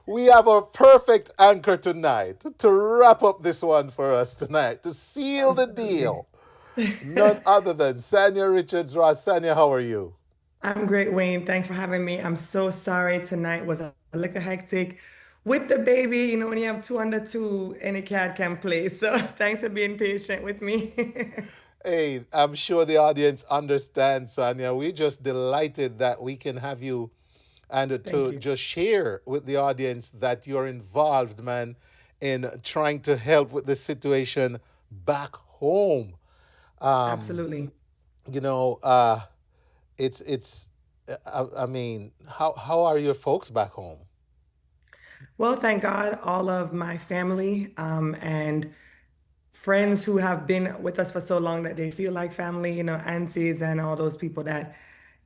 We have a perfect anchor tonight to wrap up this one for us tonight, to seal the Absolutely. deal. None other than Sanya Richards Ross. Sanya, how are you? I'm great, Wayne. Thanks for having me. I'm so sorry tonight was a little hectic with the baby. You know, when you have two under two, any cat can play. So thanks for being patient with me. Hey, I'm sure the audience understands, Sanya. We're just delighted that we can have you and Thank to you. just share with the audience that you're involved, man, in trying to help with the situation back home. Um, Absolutely. you know, it's. I mean, how are your folks back home? Well, thank God, all of my family and friends who have been with us for so long that they feel like family, aunties and all those people that,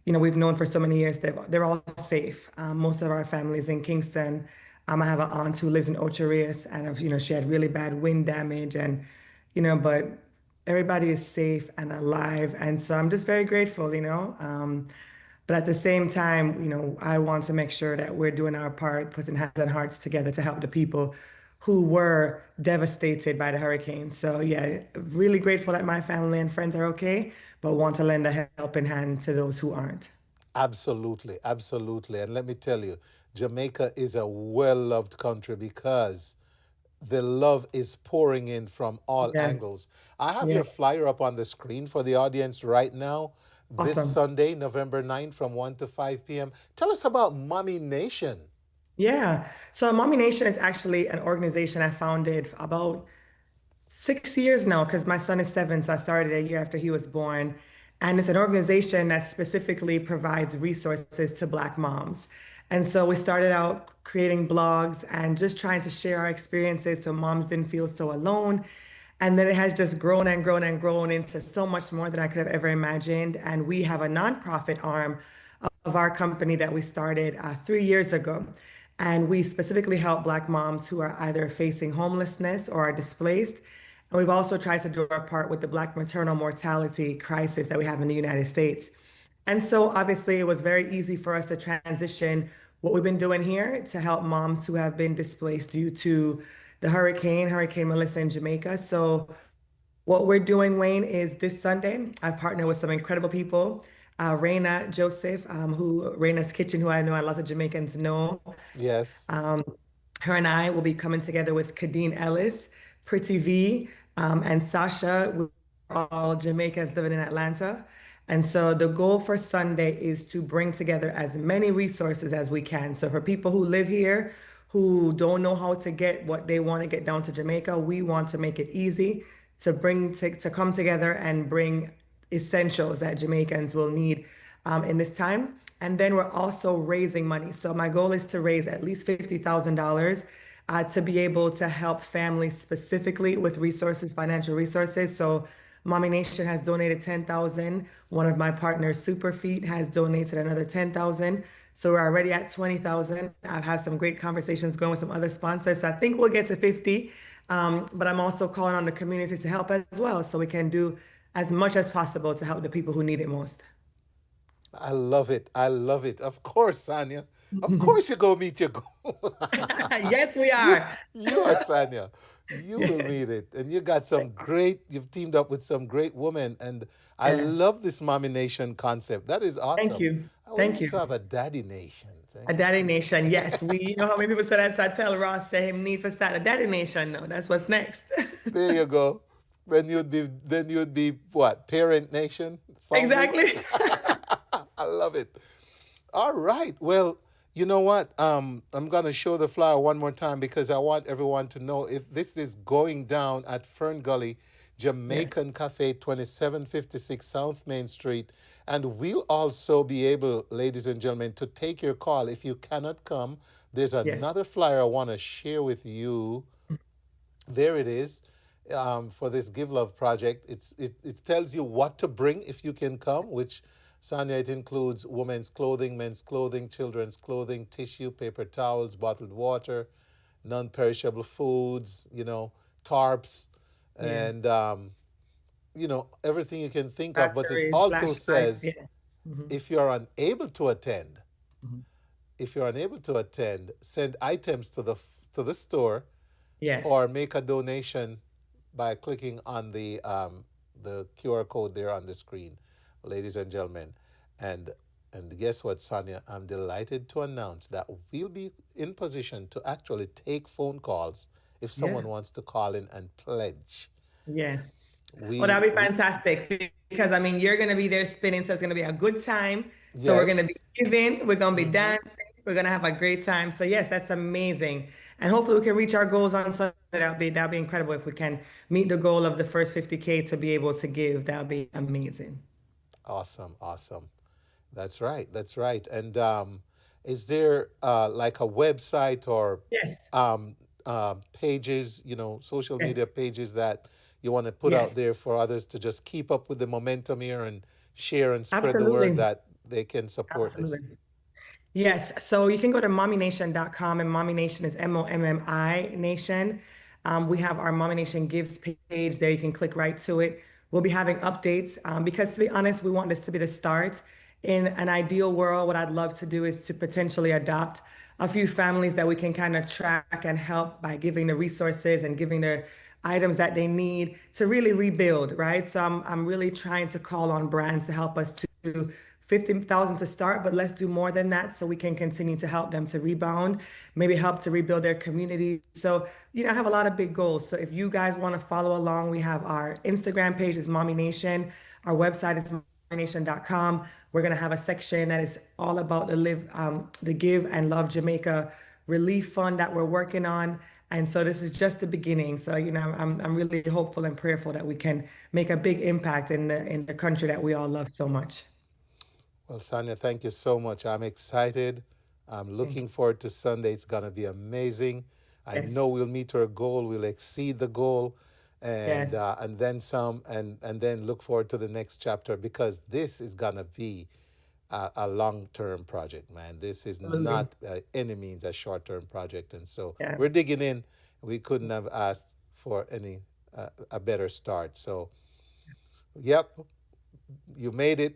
we've known for so many years, they're all safe. Most of our families in Kingston. I have an aunt who lives in Ocho Rios and, she had really bad wind damage and, but everybody is safe and alive. And so I'm just very grateful. But at the same time, I want to make sure that we're doing our part, putting hands and hearts together to help the people who were devastated by the hurricane. So yeah, really grateful that my family and friends are okay, but want to lend a helping hand to those who aren't. Absolutely, absolutely. And let me tell you, Jamaica is a well loved country because the love is pouring in from all Yeah, angles. I have yeah, your flyer up on the screen for the audience right now. This awesome. Sunday, November 9th from 1 to 5 p.m. Tell us about Mommy Nation. Yeah. So Mommy Nation is actually an organization I founded about 6 years now because my son is 7, so I started a year after he was born. And it's an organization that specifically provides resources to Black moms. And so we started out creating blogs and just trying to share our experiences so moms didn't feel so alone. And then it has just grown and grown and grown into so much more than I could have ever imagined. And we have a nonprofit arm of our company that we started 3 years ago. And we specifically help Black moms who are either facing homelessness or are displaced. And we've also tried to do our part with the Black maternal mortality crisis that we have in the United States. And so obviously it was very easy for us to transition what we've been doing here to help moms who have been displaced due to the Hurricane Melissa in Jamaica. So what we're doing, Wayne, is this Sunday. I've partnered with some incredible people. Raina Joseph, who Raina's Kitchen, who I know a lot of Jamaicans know. Yes. Her and I will be coming together with Kadeen Ellis, Pretty V, and Sasha. We're all Jamaicans living in Atlanta. And so the goal for Sunday is to bring together as many resources as we can. So for people who live here, who don't know how to get what they want to get down to Jamaica, we want to make it easy to come together and bring essentials that Jamaicans will need in this time. And then we're also raising money. So my goal is to raise at least $50,000 to be able to help families specifically with resources, financial resources. So Mommy Nation has donated 10,000. One of my partners, Superfeet, has donated another 10,000. So we're already at 20,000. I've had some great conversations going with some other sponsors. So I think we'll get to 50. But I'm also calling on the community to help as well so we can do as much as possible to help the people who need it most. I love it. I love it. Of course, Sanya. Of course, you go meet your goal. Yes, we you, are. you are Sanya. You will Yeah. meet it, and you got some great. You've teamed up with some great women, and I Yeah. love this mommy nation concept. That is Thank awesome. you. We Thank need you. to have a daddy nation. A daddy nation. Yes. You know how many people say that? So I tell Ross, say him need for start a daddy nation. No, that's what's next. There you go. Then you'd be what? Parent nation founders. Exactly. I love it. All right. Well, you know what? I'm gonna show the flyer one more time because I want everyone to know if this is going down at Fern Gully, Yes. Jamaican Cafe, 2756 South Main Street, and we'll also be able, ladies and gentlemen, to take your call if you cannot come. There's Yes. another flyer I want to share with you. There it is. For this Give Love project, it tells you what to bring if you can come, which Sanya, it includes women's clothing, men's clothing, children's clothing, tissue, paper towels, bottled water, non-perishable foods, tarps, Yes. and everything you can think of. But it Batteries, also flashlights. says Yeah. Hmm. if you're unable to attend, if you're unable to attend, send items to the store Yes. or make a donation by clicking on the QR code there on the screen, ladies and gentlemen. And and guess what, Sonia? I'm delighted to announce that we'll be in position to actually take phone calls if Yeah. someone wants to call in and pledge. Yes. Oh, We that'd be we fantastic because I mean you're gonna be there spinning, so it's gonna be a good time. So we're gonna be Yes. giving, we're gonna be Mm-hmm. dancing, we're gonna have a great time. So yes, that's amazing. And hopefully we can reach our goals on Sunday. That'll be incredible if we can meet the goal of the first 50K to be able to give. That'll be amazing. Awesome, awesome. That's right. That's right. And is there like a website or Yes, pages, social media yes, pages that you want to put out yes, there for others to just keep up with the momentum here and share and spread the word absolutely. that they can support this? Absolutely. Yes, so you can go to mommynation.com, and Mommy Nation is MOMMI Nation. We have our Mommy Nation Gives page there. You can click right to it. We'll be having updates because, to be honest, we want this to be the start. In an ideal world, what I'd love to do is to potentially adopt a few families that we can kind of track and help by giving the resources and giving the items that they need to really rebuild, right? So I'm really trying to call on brands to help us to 50,000 to start, but let's do more than that so we can continue to help them to rebound, maybe help to rebuild their community. So, I have a lot of big goals. So if you guys want to follow along, we have our Instagram page is Mommy Nation. Our website is mommynation.com. We're going to have a section that is all about the Give and Love Jamaica relief fund that we're working on. And so this is just the beginning. So, I'm really hopeful and prayerful that we can make a big impact in the country that we all love so much. Well, Sonia, thank you so much. I'm excited. I'm Thank looking you. forward to Sunday. It's going to be amazing. I know Yes. we'll meet our goal. We'll exceed the goal, Yes. and then some, and then look forward to the next chapter because this is going to be a long-term project, man. This is Absolutely. not any means a short-term project, and so Yeah. we're digging in. We couldn't have asked for a better start. So, yep, you made it.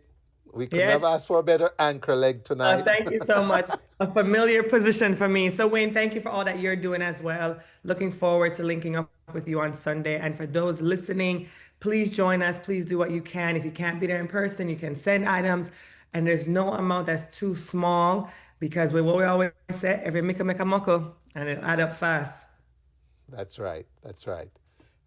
We couldn't have Yes. asked for a better anchor leg tonight. Thank you so much. A familiar position for me. So, Wayne, thank you for all that you're doing as well. Looking forward to linking up with you on Sunday. And for those listening, please join us. Please do what you can. If you can't be there in person, you can send items. And there's no amount that's too small because what we always say, every mika make a muckle, and it'll add up fast. That's right. That's right.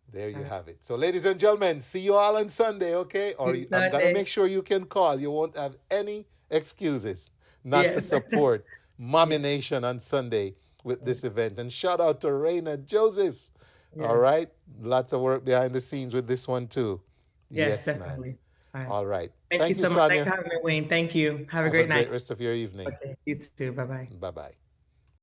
There All you right. have it. So, ladies and gentlemen, see you all on Sunday, okay? See you I'm gonna Sunday. make sure you can call. You won't have any excuses not to Yes. support Mommy Yes. Nation on Sunday with this event. And shout out to Raina Joseph. All Yes. right, lots of work behind the scenes with this one too. Yes, Yes, man. definitely. All right. All right. Thank you Thank you, so much. Thanks Sonia. for having me, Wayne. Thank you. Have a Have a great night. great rest of your evening. Okay. You too. Bye bye. Bye bye.